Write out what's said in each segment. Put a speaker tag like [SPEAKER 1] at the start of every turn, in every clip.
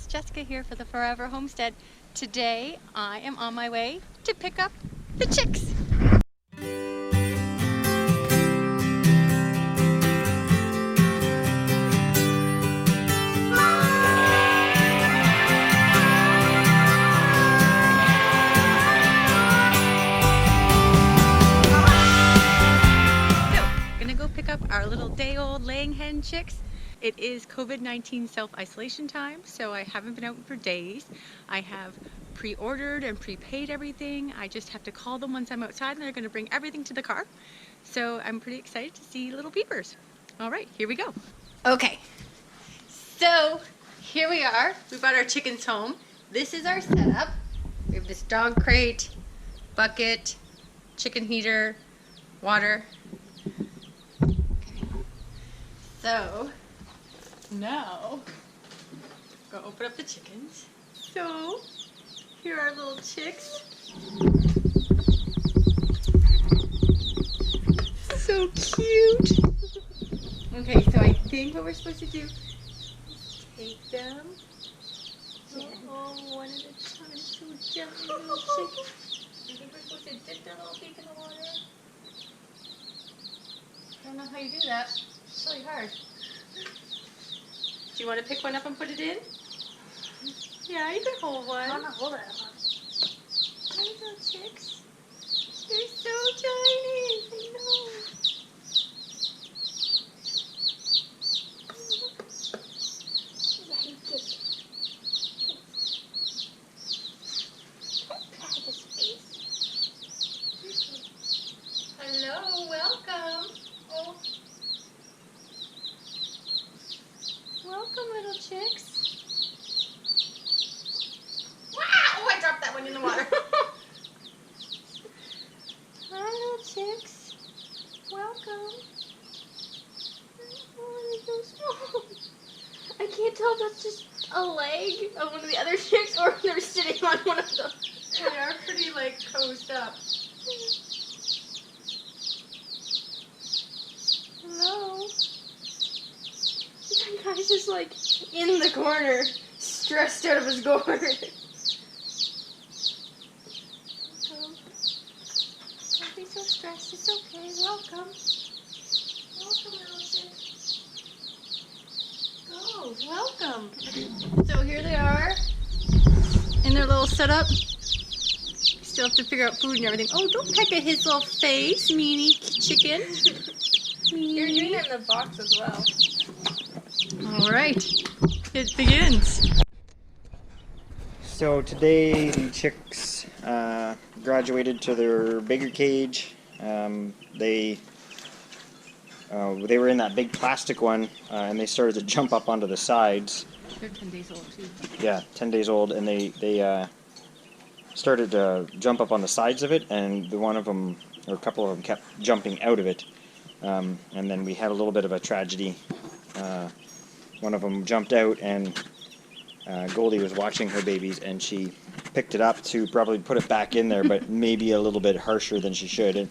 [SPEAKER 1] it's Jessica here for the Forever Homestead. Today I am on my way to pick up the chicks. Pick up our little day-old laying hen chicks. It is COVID-19 self-isolation time, so I haven't been out for days. I have pre-ordered and prepaid everything. I just have to call them once I'm outside and they're going to bring everything to the car. So I'm pretty excited to see little peepers. All right, here we go. Okay, so here we are. We brought our chickens home. This is our setup. We have this dog crate, bucket, chicken heater, water. So, now, go open up the chickens. So, here are our little chicks. So cute. Okay, so I think what we're supposed to do is take them all one at a time. So gently, little chick. I think we're supposed to dip their little beak in the water. I don't know how you do that. It's really hard. Do you want to pick one up and put it in? Yeah, you can hold one. I want to hold it. Tiny little chicks. They're so tiny. I know. Hello, welcome. Oh. Welcome, little chicks. Wow! Oh, I dropped that one in the water. Hi, little chicks. Welcome. Oh, they're so small. I can't tell if that's just a leg of one of the other chicks or if they're sitting on one of them. They are pretty, like, cozy up. Hello. That guy's just like in the corner, stressed out of his gourd. Don't be so stressed, it's okay, welcome. Welcome, little chick. Oh, welcome. So here they are, in their little setup. Still have to figure out food and everything. Oh, don't peck at his little face, meanie chicken.
[SPEAKER 2] You're doing it in the box as well.
[SPEAKER 1] All right, it begins.
[SPEAKER 3] So today the chicks graduated to their bigger cage. They were in that big plastic one, and they started to jump up onto the sides.
[SPEAKER 1] They're 10 days old too.
[SPEAKER 3] Yeah, 10 days old, and they started to jump up on the sides of it, and one of them, or a couple of them, kept jumping out of it. And then we had a little bit of a tragedy. One of them jumped out, and Goldie was watching her babies, and she picked it up to probably put it back in there, but maybe a little bit harsher than she should. It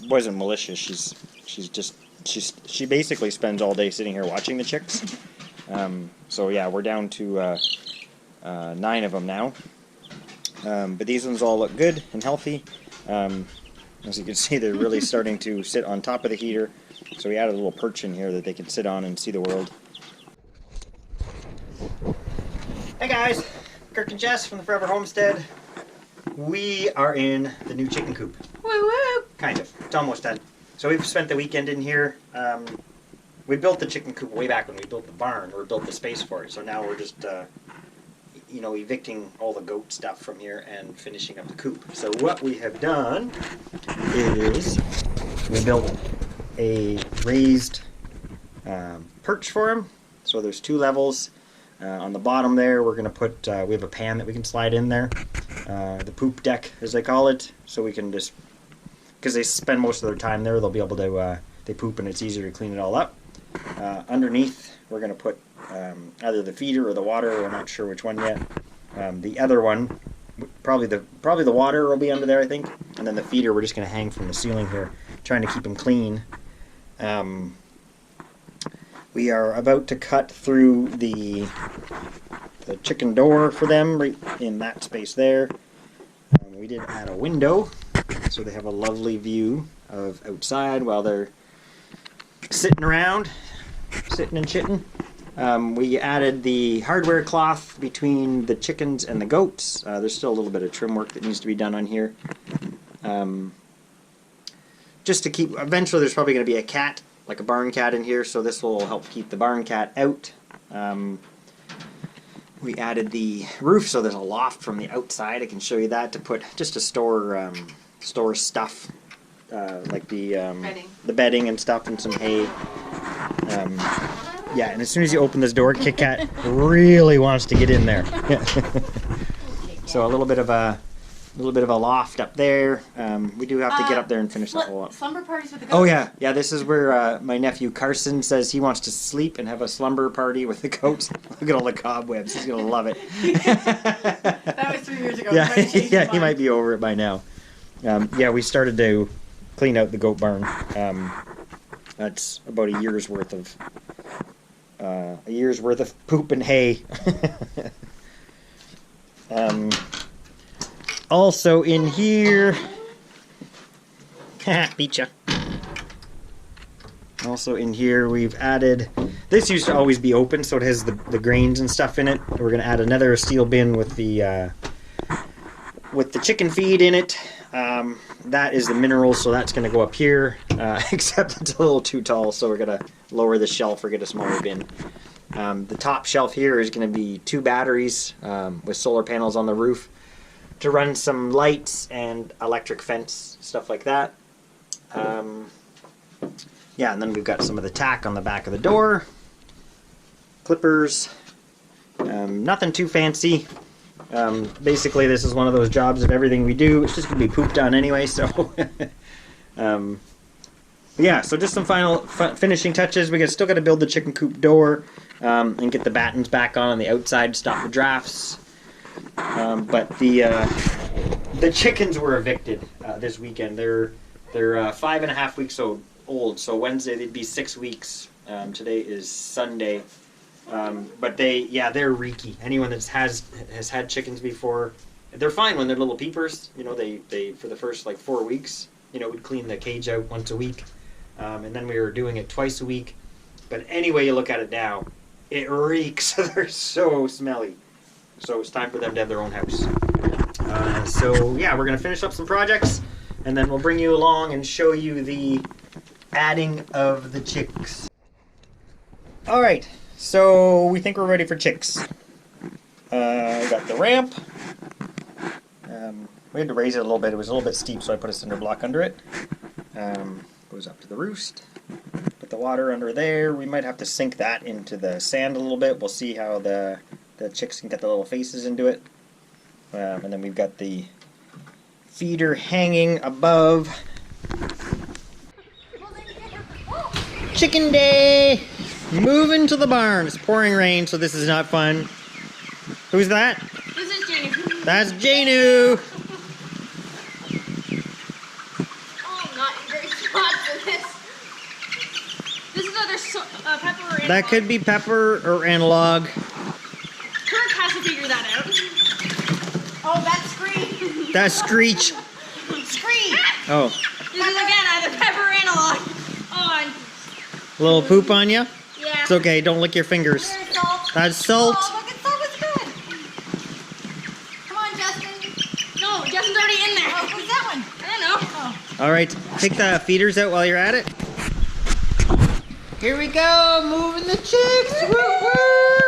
[SPEAKER 3] wasn't malicious. She basically spends all day sitting here watching the chicks. So yeah, we're down to 9 of them now. But these ones all look good and healthy. As you can see, they're really starting to sit on top of the heater. So we added a little perch in here that they can sit on and see the world. Hey guys, Kirk and Jess from the Forever Homestead. We are in the new chicken coop.
[SPEAKER 1] Woo woo!
[SPEAKER 3] Kind of. It's almost done. So we've spent the weekend in here. We built the chicken coop way back when we built the barn, or built the space for it. So now we're just evicting all the goat stuff from here and finishing up the coop. So what we have done is we built a raised perch for them. So there's 2 levels. On the bottom there, we're going to put, we have a pan that we can slide in there. The poop deck, as they call it. So we can just, because they spend most of their time there, they'll be able to, they poop and it's easier to clean it all up. Underneath, we're going to put either the feeder or the water. We're not sure which one yet. The other one, probably the water will be under there, I think. And then the feeder, we're just going to hang from the ceiling here, trying to keep them clean. We are about to cut through the the chicken door for them right in that space there. We did add a window, so they have a lovely view of outside while they're sitting around, sitting and chitting. We added the hardware cloth between the chickens and the goats. There's still a little bit of trim work that needs to be done on here. Just to keep, eventually there's probably going to be a cat, like a barn cat in here, so this will help keep the barn cat out. We added the roof, so there's a loft from the outside. I can show you that, to put, just to store stuff, like the bedding and stuff, and some hay. Yeah, and as soon as you open this door, Kit Kat really wants to get in there. So a little bit of a loft up there. We do have to get up there and finish that whole up.
[SPEAKER 2] Slumber parties with the goats.
[SPEAKER 3] Oh yeah, this is where my nephew Carson says he wants to sleep and have a slumber party with the goats. Look at all the cobwebs. He's gonna love it.
[SPEAKER 2] That was 3 years ago.
[SPEAKER 3] Yeah, he might be over it by now. Yeah, we started to clean out the goat barn. That's about a year's worth of poop and hay. Also in here, beat ya. Also in here, we've added. This used to always be open, so it has the grains and stuff in it. We're gonna add another steel bin with the chicken feed in it. That is the minerals, so that's gonna go up here. Except it's a little too tall, so we're gonna lower the shelf or get a smaller bin. The top shelf here is gonna be 2 batteries with solar panels on the roof to run some lights and electric fence, stuff like that. Yeah, and then we've got some of the tack on the back of the door, clippers, nothing too fancy. Basically, this is one of those jobs of everything we do, it's just going to be pooped on anyway, so... yeah, so just some final finishing touches. We still got to build the chicken coop door and get the battens back on the outside, stop the drafts. But the chickens were evicted this weekend. They're 5.5 weeks old, so Wednesday they'd be 6 weeks. Today is Sunday. But they're reeky. Anyone that has had chickens before, they're fine when they're little peepers. You know, they for the first like 4 weeks, you know, we'd clean the cage out once a week, and then we were doing it twice a week. But any way you look at it now, it reeks. They're so smelly. So it's time for them to have their own house. So yeah, we're gonna finish up some projects, and then we'll bring you along and show you the adding of the chicks. All right. So we think we're ready for chicks. We got the ramp. We had to raise it a little bit. It was a little bit steep, so I put a cinder block under it. Goes up to the roost. Put the water under there. We might have to sink that into the sand a little bit. We'll see how the chicks can get the little faces into it. And then we've got the feeder hanging above. Chicken day! Moving to the barn. It's pouring rain, so this is not fun. Who's that?
[SPEAKER 2] This is Janu.
[SPEAKER 3] That's Janu.
[SPEAKER 2] Oh, I'm not in great spot for this. This is either Pepper or Analog.
[SPEAKER 3] That could be Pepper or Analog.
[SPEAKER 2] Kirk has to figure that out. Oh, that's Screech.
[SPEAKER 3] That's Screech.
[SPEAKER 2] Screech.
[SPEAKER 3] Oh.
[SPEAKER 2] This is again either Pepper or Analog. Oh,
[SPEAKER 3] A little poop on you?
[SPEAKER 2] yeah.
[SPEAKER 3] It's okay, don't lick your fingers.
[SPEAKER 2] There's salt.
[SPEAKER 3] That's salt.
[SPEAKER 2] Oh, look, salt is good. Come on, Justin. No, Justin's already in there. Oh, who's that one? I don't know. Oh.
[SPEAKER 3] All right, take the feeders out while you're at it. Here we go, moving the chicks. Woo woo!